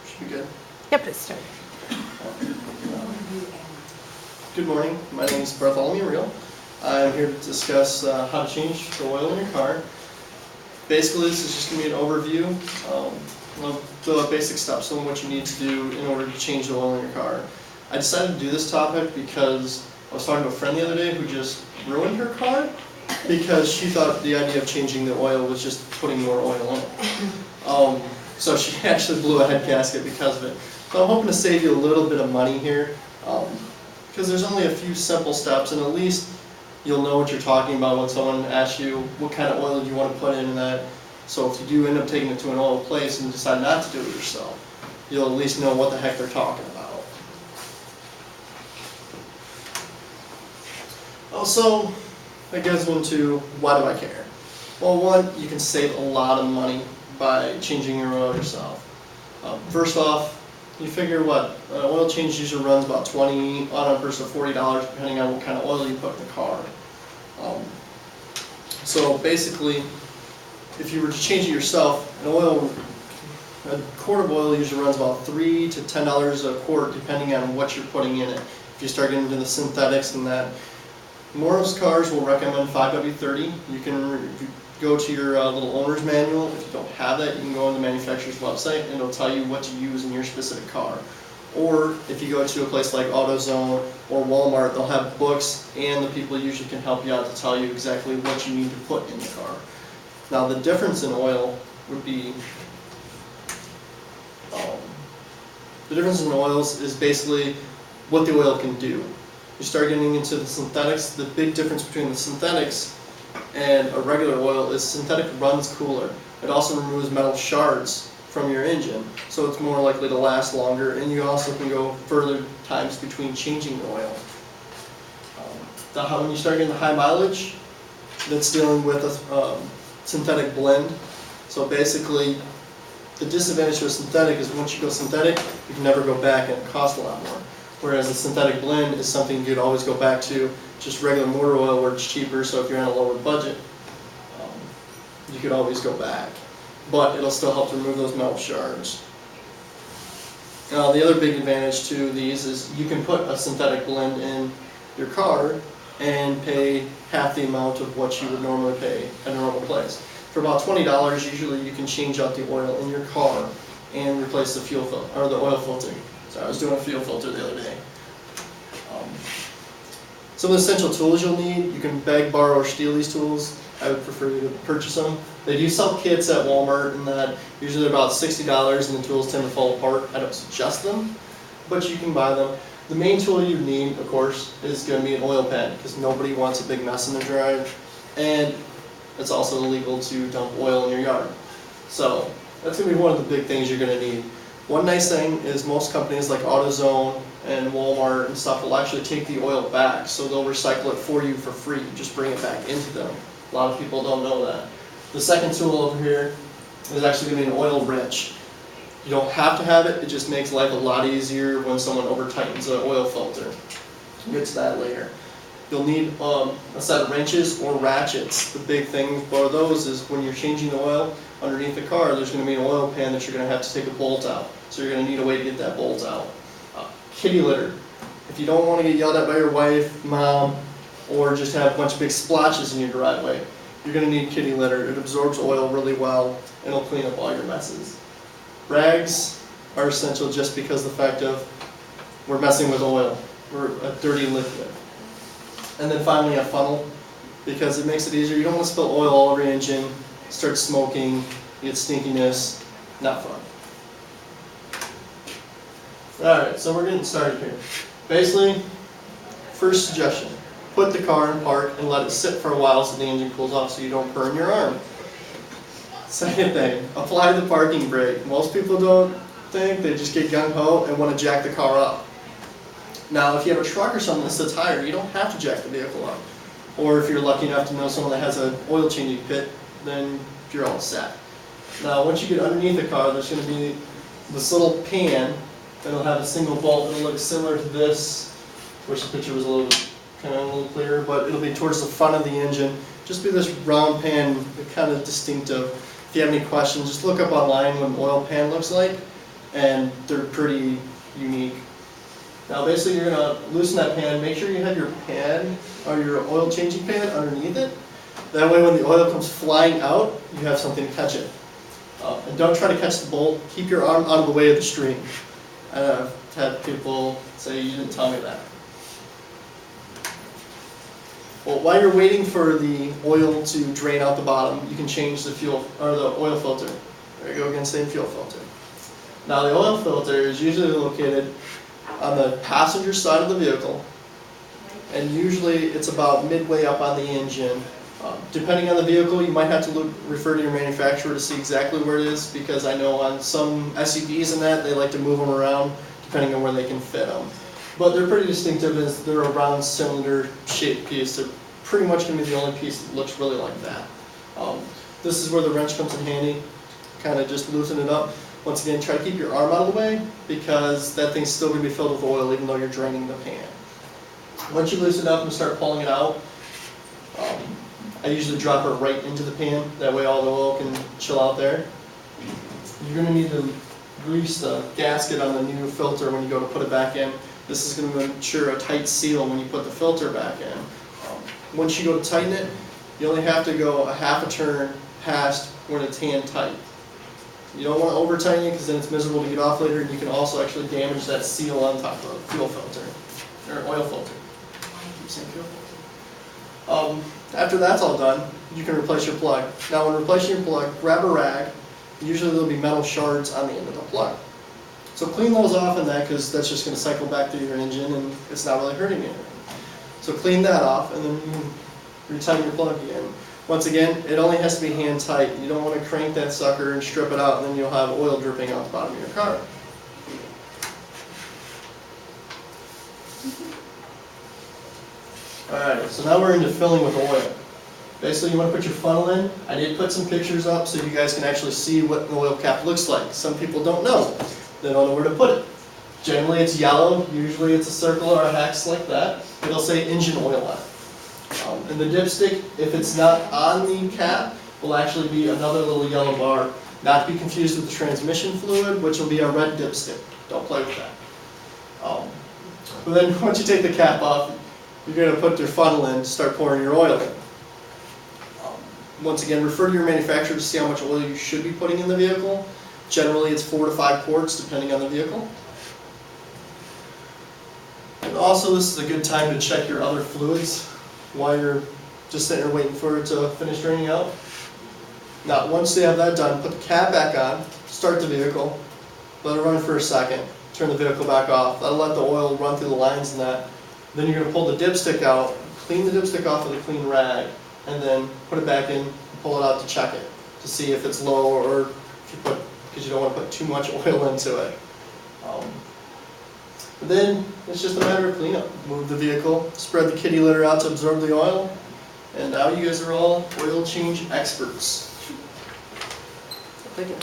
Should be good. Yep, it's started. Good morning. My name is Bartholomew Real. I'm here to discuss how to change the oil in your car. Basically, this is just going to be an overview of the basic steps on what you need to do in order to change the oil in your car. I decided to do this topic because I was talking to a friend the other day who just ruined her car because she thought the idea of changing the oil was just putting more oil in it. So she actually blew a head gasket because of it. So I'm hoping to save you a little bit of money here, because there's only a few simple steps, and at least you'll know what you're talking about when someone asks you what kind of oil do you want to put in that. So if you do end up taking it to an oil place and decide not to do it yourself, you'll at least know what the heck they're talking about. Also, that goes into why do I care? Well, one, you can save a lot of money by changing your oil yourself. First off, you figure what, an oil change usually runs about $20 on average to $40 depending on what kind of oil you put in the car. So basically, if you were to change it yourself, a quart of oil usually runs about $3 to $10 a quart depending on what you're putting in it. If you start getting into the synthetics and that, most cars will recommend 5W30. You can go to your little owner's manual. If you don't have that, you can go on the manufacturer's website and it'll tell you what to use in your specific car. Or if you go to a place like AutoZone or Walmart, they'll have books and the people usually can help you out to tell you exactly what you need to put in the car. Now the difference in oil would be, the difference in oils is basically what the oil can do. You start getting into the synthetics. The big difference between the synthetics and a regular oil is synthetic runs cooler. It also removes metal shards from your engine, so it's more likely to last longer, and you also can go further times between changing the oil. When you start getting the high mileage, that's dealing with a synthetic blend. So basically, the disadvantage to a synthetic is once you go synthetic, you can never go back and it costs a lot more. Whereas a synthetic blend is something you'd always go back to, just regular motor oil where it's cheaper, so if you're on a lower budget, you could always go back. But it'll still help to remove those metal shards. Now the other big advantage to these is you can put a synthetic blend in your car and pay half the amount of what you would normally pay at a normal place. For about $20, usually you can change out the oil in your car and replace the fuel filter, or the oil filter. So I was doing a fuel filter the other day. Some of the essential tools you'll need, you can beg, borrow, or steal these tools. I would prefer you to purchase them. They do sell kits at Walmart and that. Usually they're about $60 and the tools tend to fall apart. I don't suggest them, but you can buy them. The main tool you need, of course, is going to be an oil pan because nobody wants a big mess in their drive. And it's also illegal to dump oil in your yard. So that's going to be one of the big things you're going to need. One nice thing is most companies like AutoZone and Walmart and stuff will actually take the oil back, so they'll recycle it for you for free. Just bring it back into them. A lot of people don't know that. The second tool over here is actually going to be an oil wrench. You don't have to have it, it just makes life a lot easier when someone over tightens an oil filter. We'll get to that later. You'll need a set of wrenches or ratchets. The big thing for those is when you're changing the oil underneath the car, there's going to be an oil pan that you're going to have to take a bolt out. So you're going to need a way to get that bolt out. Kitty litter. If you don't want to get yelled at by your wife, mom, or just have a bunch of big splotches in your driveway, you're going to need kitty litter. It absorbs oil really well and it'll clean up all your messes. Rags are essential just because of the fact of we're messing with oil. We're a dirty liquid. And then finally a funnel, because it makes it easier. You don't want to spill oil all over your engine, start smoking, you get stinkiness, not fun. Alright, so we're getting started here. Basically, first suggestion, put the car in park and let it sit for a while so the engine cools off so you don't burn your arm. Second thing, apply the parking brake. Most people don't think, they just get gung-ho and want to jack the car up. Now, if you have a truck or something that sits higher, you don't have to jack the vehicle up. Or if you're lucky enough to know someone that has an oil changing pit, then you're all set. Now, once you get underneath the car, there's going to be this little pan that'll have a single bolt. It'll look similar to this. Wish the picture was a little clearer, but it'll be towards the front of the engine. Just be this round pan, kind of distinctive. If you have any questions, just look up online what an oil pan looks like, and they're pretty unique. Now basically you're gonna loosen that pan, make sure you have your pan, or your oil changing pan underneath it. That way when the oil comes flying out, you have something to catch it. And don't try to catch the bolt, keep your arm out of the way of the stream. I've had people say, you didn't tell me that. Well, while you're waiting for the oil to drain out the bottom, you can change the fuel, or the oil filter. There you go again, same fuel filter. Now the oil filter is usually located on the passenger side of the vehicle, and usually it's about midway up on the engine. Depending on the vehicle, you might have to refer to your manufacturer to see exactly where it is, because I know on some SUVs and that, they like to move them around depending on where they can fit them. But they're pretty distinctive as they're a round cylinder shaped piece. They're pretty much going to be the only piece that looks really like that. This is where the wrench comes in handy, kind of just loosen it up. Once again, try to keep your arm out of the way, because that thing's still going to be filled with oil even though you're draining the pan. Once you loosen it up and start pulling it out, I usually drop it right into the pan, that way all the oil can chill out there. You're going to need to grease the gasket on the new filter when you go to put it back in. This is going to ensure a tight seal when you put the filter back in. Once you go to tighten it, you only have to go a half a turn past when it's hand tight. You don't want to over tighten it, because then it's miserable to get off later, and you can also actually damage that seal on top of the fuel filter, or oil filter. Keep saying fuel filter. After that's all done, you can replace your plug. Now when replacing your plug, grab a rag. Usually there'll be metal shards on the end of the plug. So clean those off in that, because that's just going to cycle back through your engine and it's not really hurting anything. So clean that off, and then you can retighten your plug again. Once again, it only has to be hand tight. You don't want to crank that sucker and strip it out, and then you'll have oil dripping out the bottom of your car. Alright, so now we're into filling with oil. Basically, you want to put your funnel in. I did put some pictures up so you guys can actually see what an oil cap looks like. Some people don't know. They don't know where to put it. Generally it's yellow, usually it's a circle or a hex like that. It'll say engine oil on it. And the dipstick, if it's not on the cap, will actually be another little yellow bar. Not to be confused with the transmission fluid, which will be a red dipstick. Don't play with that. But then once you take the cap off, you're going to put your funnel in to start pouring your oil in. Once again, refer to your manufacturer to see how much oil you should be putting in the vehicle. Generally it's 4 to 5 quarts depending on the vehicle. And also this is a good time to check your other fluids while you're just sitting there waiting for it to finish draining out. Now once you have that done, put the cap back on, start the vehicle, let it run for a second, turn the vehicle back off, that'll let the oil run through the lines and that. Then you're going to pull the dipstick out, clean the dipstick off with a clean rag, and then put it back in and pull it out to check it, to see if it's low, or if you put, because you don't want to put too much oil into it. But then it's just a matter of cleanup. Move the vehicle, spread the kitty litter out to absorb the oil, and now you guys are all oil change experts. Thank you.